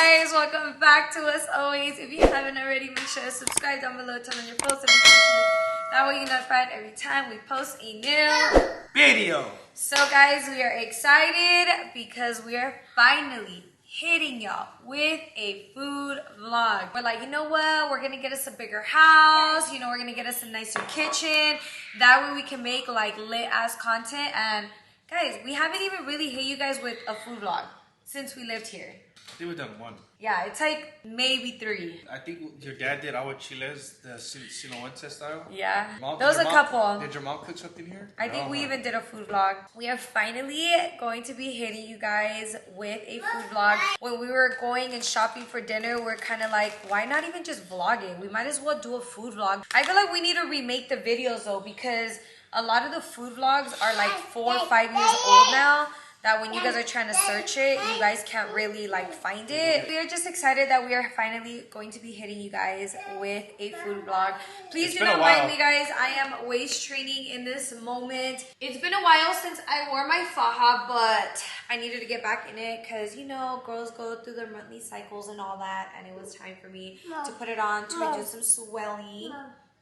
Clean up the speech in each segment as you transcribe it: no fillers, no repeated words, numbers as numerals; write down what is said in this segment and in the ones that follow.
guys, welcome back to us always. If you haven't already, make sure to subscribe down below, turn on your post notifications. That way you're notified every time we post a new video. So guys, we are excited because we are finally hitting y'all with a food vlog. We're like, you know what? We're gonna get us a bigger house. You know, we're gonna get us a nicer kitchen. That way we can make like lit ass content. And guys, we haven't even really hit you guys with a food vlog since we lived here. I think we've done one. Yeah, it's like maybe 3. I think your dad did aguachiles, the Sinaloense style. Yeah, there was a couple. Did your mom cook something here? I think we even did a food vlog. We are finally going to be hitting you guys with a food vlog. When we were going and shopping for dinner, we're kind of like, why not even just vlog it? We might as well do a food vlog. I feel like we need to remake the videos though, because a lot of the food vlogs are like 4 or 5 years old now. That when you guys are trying to search it, you guys can't really like find it. We are just excited that we are finally going to be hitting you guys with a food vlog. Please do not mind me, guys. I am waist training in this moment. It's been a while since I wore my faja, but I needed to get back in it because, you know, girls go through their monthly cycles and all that, and it was time for me to put it on to reduce some swelling.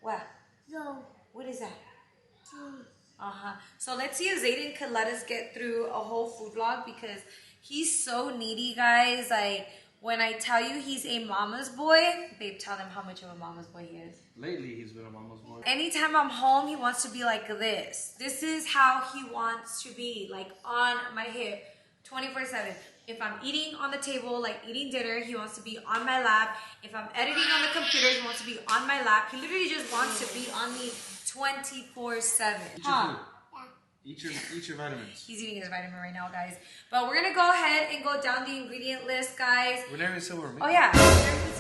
What? What is that? So let's see if Zayden could let us get through a whole food vlog because he's so needy, guys. Like, when I tell you he's a mama's boy, babe, tell them how much of a mama's boy he is. Lately, he's been a mama's boy. Anytime I'm home, he wants to be like this. This is how he wants to be, like on my hip, 24/7. If I'm eating on the table, like eating dinner, he wants to be on my lap. If I'm editing on the computer, he wants to be on my lap. He literally just wants to be on me 24/7. Eat your vitamins. He's eating his vitamin right now, guys. But we're gonna go ahead and go down the ingredient list, guys. We never said what we're making. Oh yeah.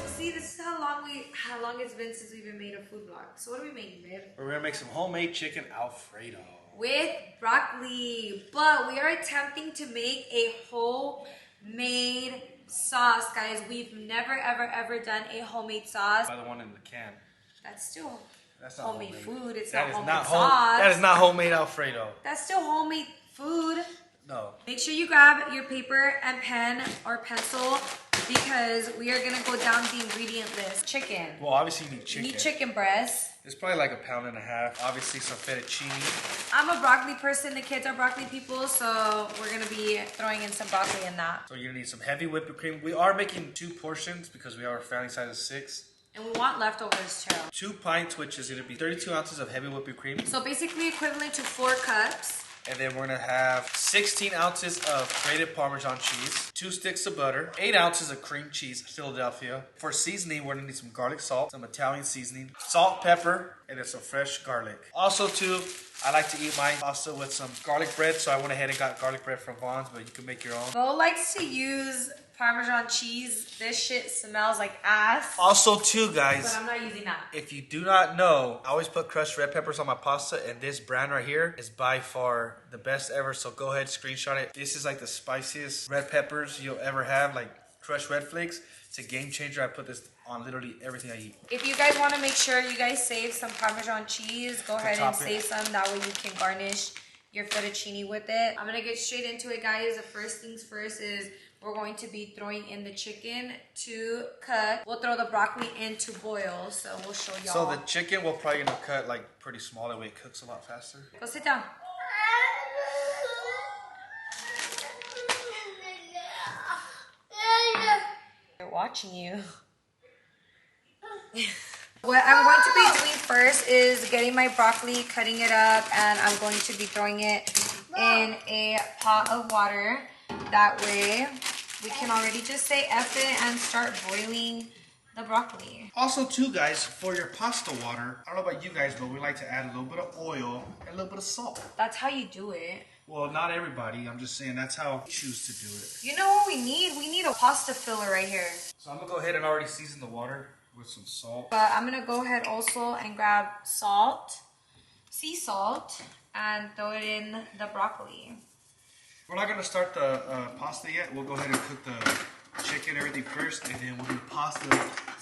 See, this is how long it's been since we've made a food vlog. So what are we making, babe? We're gonna make some homemade chicken Alfredo with broccoli. But we are attempting to make a homemade sauce, guys. We've never ever done a homemade sauce. By the one in the can. That's still That's not homemade food. It's that not is homemade not sauce. That is not homemade Alfredo. That's still homemade food. No. Make sure you grab your paper and pen or pencil because we are gonna go down the ingredient list. Chicken. Well, obviously you need chicken. You need chicken breast. It's probably like 1.5 pounds. Obviously some fettuccine. I'm a broccoli person. The kids are broccoli people, so we're gonna be throwing in some broccoli in that. So you're gonna need some heavy whipped cream. We are making 2 portions because we are a family size of 6. And we want leftovers too. 2 pints, which is gonna be 32 ounces of heavy whipped cream. So basically equivalent to 4 cups. And then we're gonna have 16 ounces of grated Parmesan cheese, 2 sticks of butter, 8 ounces of cream cheese, Philadelphia. For seasoning, we're gonna need some garlic salt, some Italian seasoning, salt, pepper, and then some fresh garlic. Also too, I like to eat my pasta with some garlic bread, so I went ahead and got garlic bread from Vaughn's, but you can make your own. Bo likes to use Parmesan cheese. This shit smells like ass. Also too, guys, but I'm not using that. If you do not know, I always put crushed red peppers on my pasta, and this brand right here is by far the best ever, so go ahead, screenshot it. This is like the spiciest red peppers you'll ever have, like crushed red flakes. It's a game changer. I put this on literally everything I eat. If you guys want to make sure you guys save some Parmesan cheese, go ahead and save some. That way you can garnish your fettuccine with it. I'm going to get straight into it, guys. The first things first is we're going to be throwing in the chicken to cook. We'll throw the broccoli in to boil, so we'll show y'all. So the chicken we're probably going to cut like pretty small, that way it cooks a lot faster. Go sit down. They're watching you. What I'm going to be doing first is getting my broccoli, cutting it up, and I'm going to be throwing it in a pot of water. That way we can already just say F it and start boiling the broccoli. Also too, guys, for your pasta water, I don't know about you guys, but we like to add a little bit of oil and a little bit of salt. That's how you do it. Well, not everybody. I'm just saying that's how I choose to do it. You know what we need? We need a pasta filler right here. So I'm going to go ahead and already season the water with some salt. But I'm going to go ahead also and grab salt, sea salt, and throw it in the broccoli. We're not going to start the pasta yet. We'll go ahead and cook the chicken, everything first, and then we'll do pasta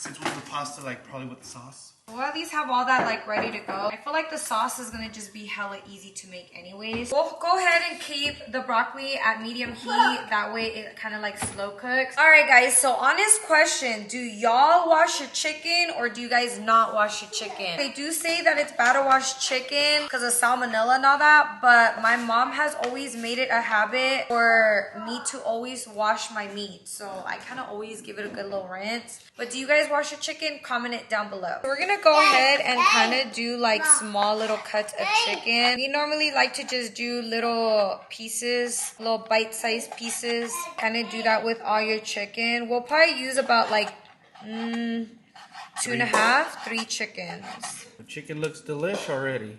Since we do the pasta, like probably with the sauce. We'll at least have all that like ready to go. I feel like the sauce is gonna just be hella easy to make anyways. We'll go ahead and keep the broccoli at medium heat. That way it kind of like slow cooks. All right guys, so honest question. Do y'all wash your chicken or do you guys not wash your chicken? They do say that it's bad to wash chicken because of salmonella and all that, but my mom has always made it a habit for me to always wash my meat. So I kind of always give it a good little rinse. But do you guys wash your chicken? Comment it down below. We're gonna go ahead and kind of do like small little cuts of chicken. We normally like to just do little pieces, little bite-sized pieces. Kind of do that with all your chicken. We'll probably use about like 2.5, 3 chickens. The chicken looks delish already.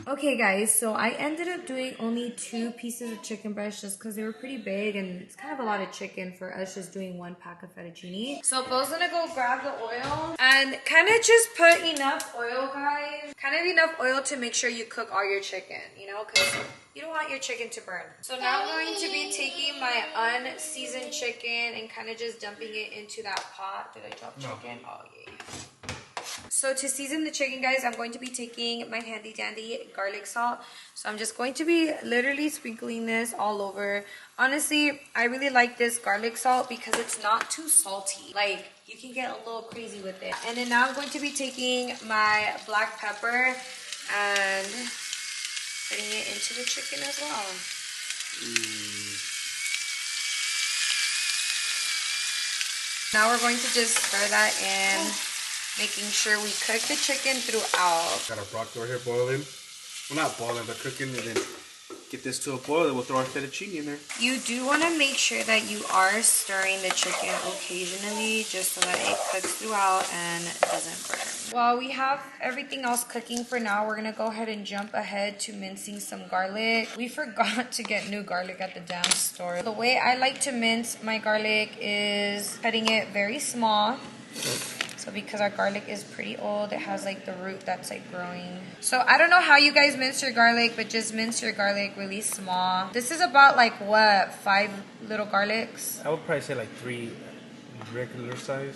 Okay guys, so I ended up doing only 2 pieces of chicken breast just because they were pretty big and it's kind of a lot of chicken for us just doing 1 pack of fettuccine. So Bo's gonna go grab the oil and kind of just put enough oil, guys. Kind of enough oil to make sure you cook all your chicken, you know, because you don't want your chicken to burn. So now I'm going to be taking my unseasoned chicken and kind of just dumping it into that pot. Did I drop chicken? Oh yeah. So to season the chicken, guys, I'm going to be taking my handy dandy garlic salt. So I'm just going to be literally sprinkling this all over. Honestly, I really like this garlic salt because it's not too salty. Like, you can get a little crazy with it. And then now I'm going to be taking my black pepper and putting it into the chicken as well. Now we're going to just stir that in. Making sure we cook the chicken throughout. Got our broccoli right here boiling. Well, not boiling, but cooking, and then get this to a boil, and we'll throw our fettuccine in there. You do want to make sure that you are stirring the chicken occasionally just so that it cooks throughout and doesn't burn. While we have everything else cooking for now, we're going to go ahead and jump ahead to mincing some garlic. We forgot to get new garlic at the damn store. The way I like to mince my garlic is cutting it very small. So because our garlic is pretty old, it has like the root that's like growing. So I don't know how you guys mince your garlic, but just mince your garlic really small. This is about like what, 5 little garlics? I would probably say like 3 regular size.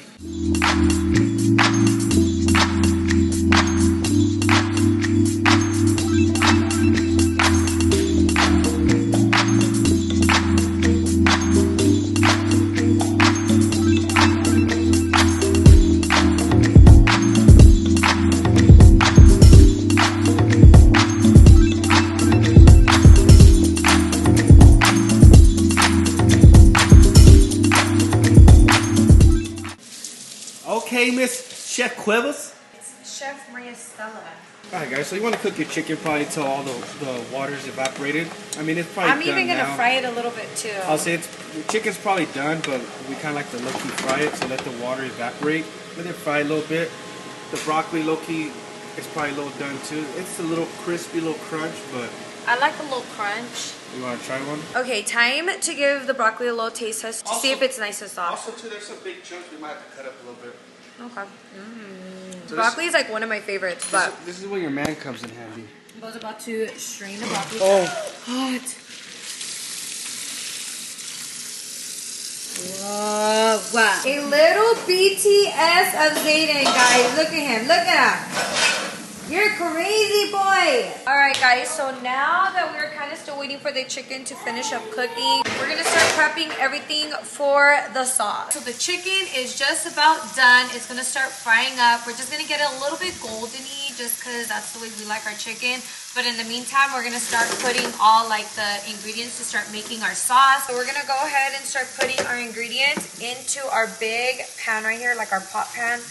Okay, Miss Chef Cuevas. It's Chef Maria Stella. Alright guys, so you want to cook your chicken probably until all the water's evaporated. I mean, it's probably I'm done even going to now. fry it a little bit too. I'll say the chicken's probably done, but we kind of like to low-key fry it to let the water evaporate. Let it fry a little bit. The broccoli low-key is probably a little done too. It's a little crispy, little crunch, but... I like a little crunch. You want to try one? Okay, time to give the broccoli a little taste test to see if it's nice and soft. Also too, there's some big chunks we might have to cut up a little bit. Okay. So broccoli is like one of my favorites, but... This is where your man comes in handy. I was about to strain the broccoli. Oh. Hot. Whoa. A little BTS of Zayden, guys. Look at him. Look at him. You're crazy, boy. All right, guys. So now that we're kind of still waiting for the chicken to finish up cooking, we're going to start prepping everything for the sauce. So the chicken is just about done. It's going to start frying up. We're just going to get it a little bit golden-y just because that's the way we like our chicken. But in the meantime, we're going to start putting all like the ingredients to start making our sauce. So we're going to go ahead and start putting our ingredients into our big pan right here, like our pot pan.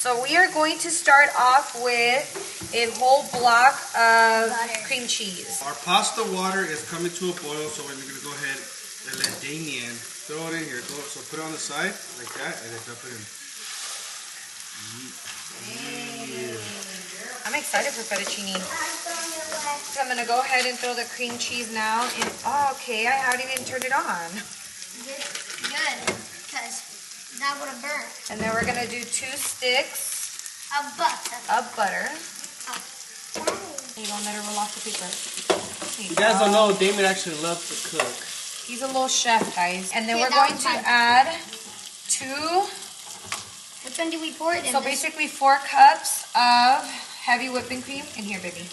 So we are going to start off with a whole block of cream cheese. Our pasta water is coming to a boil, so we're going to go ahead and let Damien throw it in here. So put it on the side like that, and then dump it in. I'm excited for fettuccine. So I'm gonna go ahead and throw the cream cheese now in. Oh, okay, I haven't even turned it on. Good, because that would have burned. And then we're gonna do 2 sticks Of butter. of butter. Oh. There you go, let it roll off the paper. You guys don't know, Damon actually loves to cook. He's a little chef, guys. And then Yeah, we're that going was to fine. add 2. Which one do we pour it in? So basically 4 cups of heavy whipping cream. In here, baby.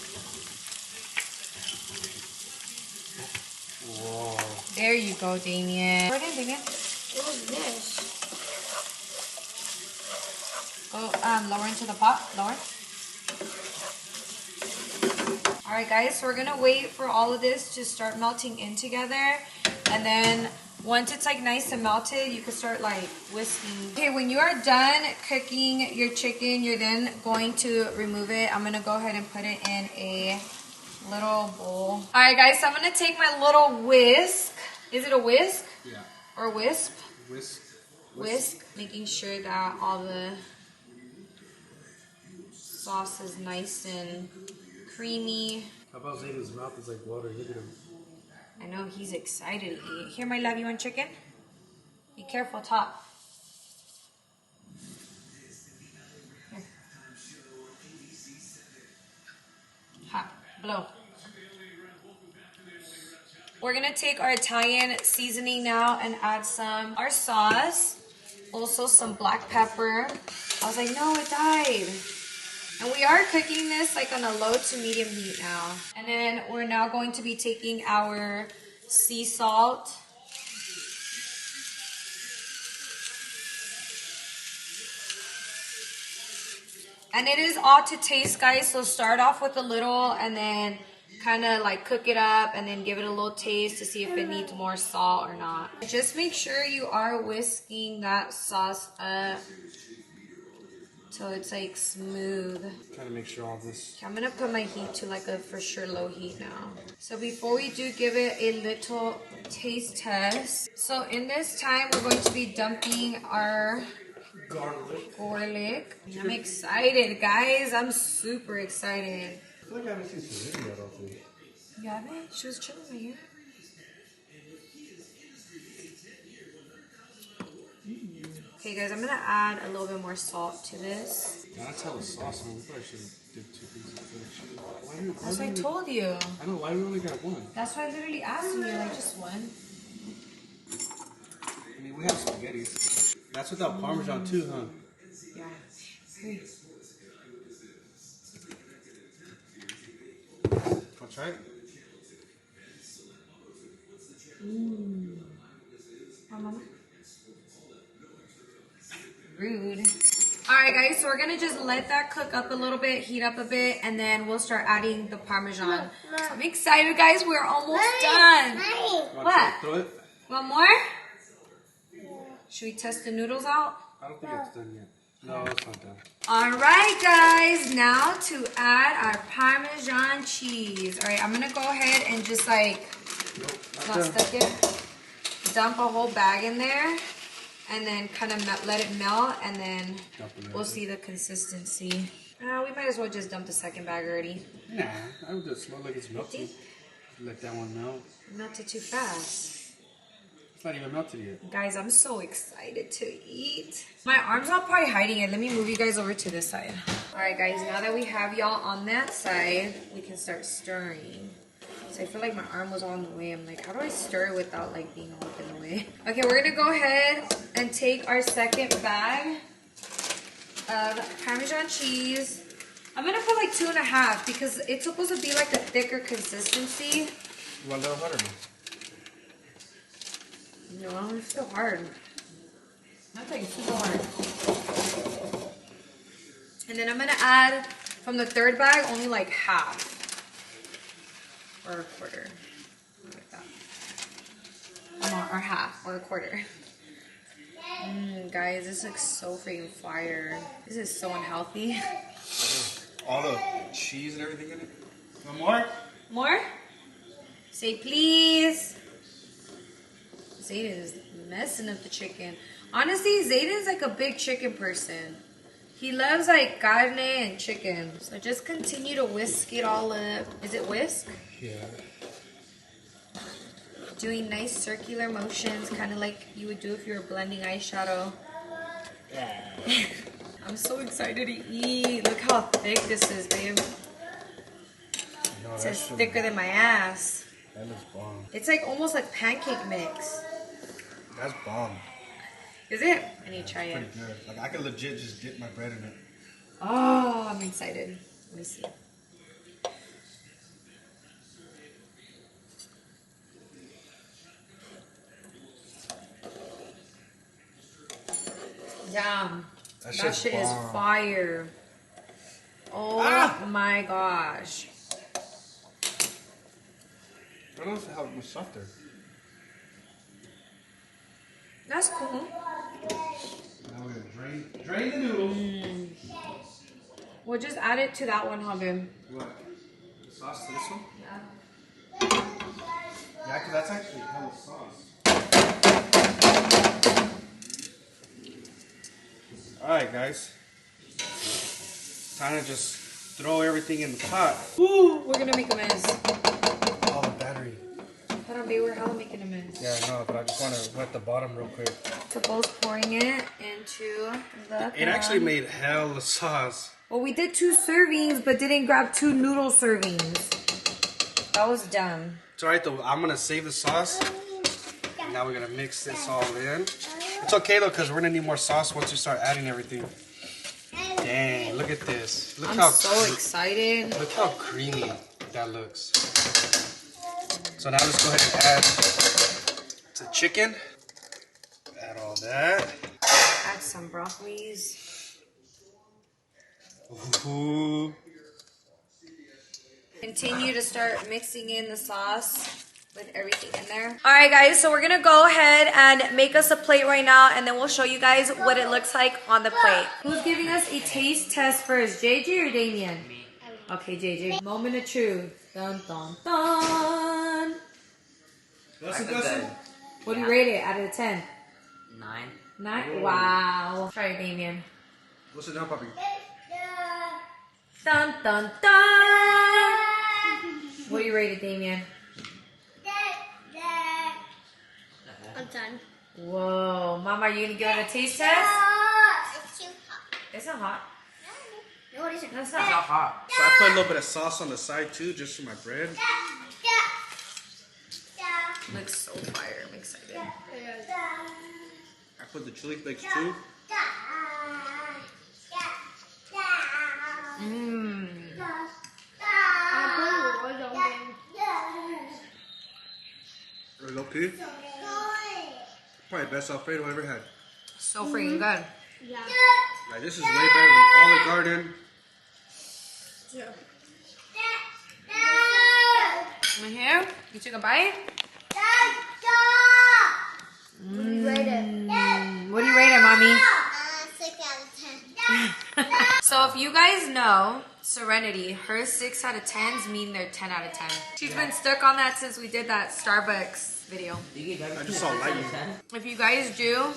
Whoa. There you go, Damien. Pour it in, Damien. What was this? Go lower into the pot. Lower. Alright guys, so we're going to wait for all of this to start melting in together. And then once it's like nice and melted, you can start like whisking. Okay, when you are done cooking your chicken, you're then going to remove it. I'm going to go ahead and put it in a little bowl. Alright guys, so I'm going to take my little whisk. Is it a whisk? Yeah. Or wisp? Whisk. Whisk. Making sure that all the sauce is nice and creamy. How about Zayden's mouth is like water? Look at him. I know he's excited to eat. Here, my love, you want chicken? Be careful, top. Here. Hot, blow. We're gonna take our Italian seasoning now and add some our sauce, also some black pepper. I was like, no, it died. And we are cooking this like on a low to medium heat now. And then we're now going to be taking our sea salt. And it is all to taste, guys. So start off with a little and then kind of like cook it up and then give it a little taste to see if it needs more salt or not. Just make sure you are whisking that sauce up so it's like smooth. Trying to make sure all this. Okay, I'm gonna put my heat to like a for sure low heat now. So before we do, give it a little taste test. So in this time, we're going to be dumping our garlic. I'm excited, guys. I'm super excited. I feel like I haven't seen Serena yet, I think. You haven't? She was chilling right here. Okay, guys, I'm gonna add a little bit more salt to this. That's how the sauce on. We probably should have did 2 pieces of fish. That's what I told you. I know, why do we only got 1? That's why I literally asked you, like, just one. I mean, we have spaghetti. That's without Parmesan too, huh? Yeah. Hey. I'll try it. Mama. Rude. Alright guys, so we're gonna just let that cook up a little bit, heat up a bit, and then we'll start adding the Parmesan. So I'm excited, guys. We're almost done. What? Throw it? Want more? Should we test the noodles out? I don't think it's done yet. No, it's not done. Alright guys, now to add our Parmesan cheese. Alright, I'm gonna go ahead and just like, Nope, not stuck it. Dump a whole bag in there. And then kind of let it melt, and then we'll see the consistency. We might as well just dump the second bag already. Nah, I would just smell like it's melting. Let that one melt. Melted too fast. It's not even melted yet. Guys, I'm so excited to eat. My arm's not probably hiding it. Let me move you guys over to this side. Alright guys, now that we have y'all on that side, we can start stirring. So I feel like my arm was all in the way. I'm like, how do I stir without like being all up in the way? Okay, we're gonna go ahead and take our second bag of Parmesan cheese. I'm gonna put like 2.5 because it's supposed to be like a thicker consistency. You want a little butter? No, it's so hard. Not like it's super hard. And then I'm gonna add from the third bag only like half. Or a quarter, like that. Or half, or a quarter. Guys, this looks so freaking fire. This is so unhealthy. All the cheese and everything in it. Want more? More? Say please. Zayden is messing up the chicken. Honestly, Zayden's like a big chicken person. He loves like carne and chicken. So just continue to whisk it all up. Is it whisk? Yeah. Doing nice circular motions, kind of like you would do if you were blending eyeshadow. I'm so excited to eat. Look how thick this is, babe. No, It says thicker than my ass. That looks bomb. It's like almost like pancake mix. That's bomb. Is it? I need to try Pretty it. good. Like I could legit just dip my bread in it. Oh, I'm excited. Let me see. Damn. That shit is fire. Oh my gosh. I don't know how it was softer. That's cool. Now we're gonna drain the noodles. We'll just add it to that one, Robin. What? The sauce to this one? Yeah. Yeah, because that's actually hella sauce. Alright, guys. Time to just throw everything in the pot. Ooh, we're gonna make a mess. Oh, the battery. Hold on, babe, we're hella making a mess. Yeah, I know, but I just want to wet the bottom real quick. So both pouring it into the It actually made hella sauce. Well, we did 2 servings, but didn't grab 2 noodle servings. That was dumb. It's alright though, I'm going to save the sauce. And now we're going to mix this all in. It's okay though, because we're going to need more sauce once we start adding everything. Dang, look at this. Look I'm how so excited. Look how creamy that looks. So now let's go ahead and add the chicken. Add all that. Add some broccolis. Ooh. Continue to start mixing in the sauce with everything in there. All right, guys, so we're gonna go ahead and make us a plate right now, and then we'll show you guys what it looks like on the plate. Who's giving us a taste test first, JJ or Damien? Okay, JJ. Moment of truth. Dun, dun, dun. What do you rate it out of 10? 9. 9? Wow. Try it, Damien. What's it now, puppy? Dun, dun, dun. What do you rate it, Damien? I'm done. Whoa. Mama, are you going to give it a taste test? It's too hot. It's not hot. No, it isn't. That's It's not not. hot. So I put a little bit of sauce on the side too, just for my bread. Looks so fire. I'm excited. I put the chili flakes too. Mmm. Low key. Probably best Alfredo I ever had. So freaking good. Yeah. Like this is way better than Olive Garden. In here, you took a bite? What do you rate it? What do you rate it, Mommy? 6 out of 10. So if you guys know Serenity, her 6 out of 10s mean they're 10 out of 10. She's been stuck on that since we did that Starbucks video. I just saw lightning. If you guys do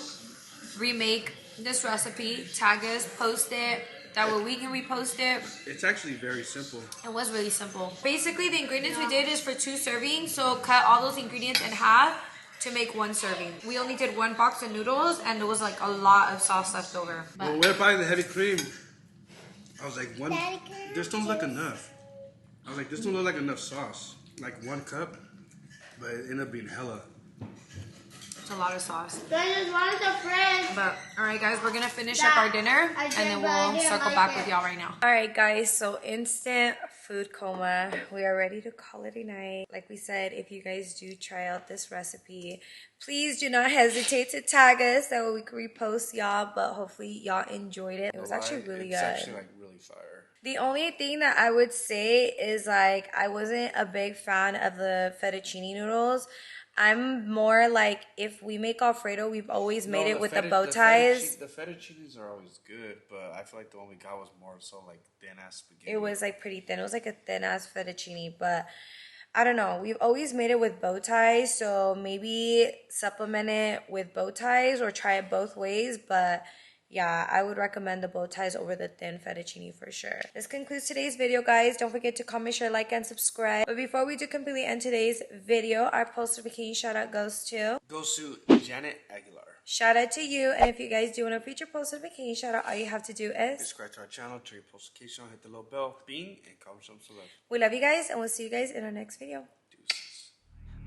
remake this recipe, tag us, post it. That way we can repost it. It's actually very simple. It was really simple. Basically, the ingredients we did is for 2 servings, so cut all those ingredients in half to make 1 serving. We only did 1 box of noodles, and there was like a lot of sauce left over. Well, we're buying the heavy cream. I was like, this don't look enough. I was like, this don't look like enough sauce. Like 1 cup, but it ended up being hella. It's a lot of sauce. Guys, one of the friends. But all right, guys, we're gonna finish up our dinner, and then we'll circle back with y'all right now. All right, guys, so instant food coma. We are ready to call it a night. Like we said, if you guys do try out this recipe, please do not hesitate to tag us. That way we can repost y'all. But hopefully y'all enjoyed it. It was actually really good. It's actually like really fire. The only thing that I would say is like I wasn't a big fan of the fettuccine noodles. I'm more like if we make Alfredo, we've always made it with the bow ties. The fettuccines are always good, but I feel like the one we got was more so like thin ass spaghetti. It was like pretty thin. It was like a thin ass fettuccine, but I don't know. We've always made it with bow ties, so maybe supplement it with bow ties or try it both ways. But yeah, I would recommend the bow ties over the thin fettuccine for sure. This concludes today's video, guys. Don't forget to comment, share, like, and subscribe. But before we do completely end today's video, our post notification shout out goes to Janet Aguilar. shout out to you. And if you guys do want a future post notification shout out, all you have to do is Subscribe to our channel, turn your post notification on, hit the little bell, bing, and comment some love. we love you guys, and we'll see you guys in our next video.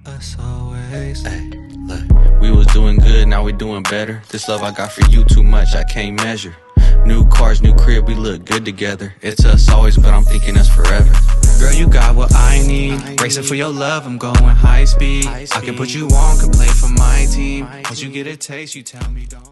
Us always. Hey, look, we was doing good, now we doing better. This love I got for you too much, I can't measure. New cars, new crib, we look good together. It's us always, but I'm thinking us forever. Girl, you got what I need. Racing for your love, I'm going high speed. I can put you on, can play for my team. Once you get a taste, you tell me don't.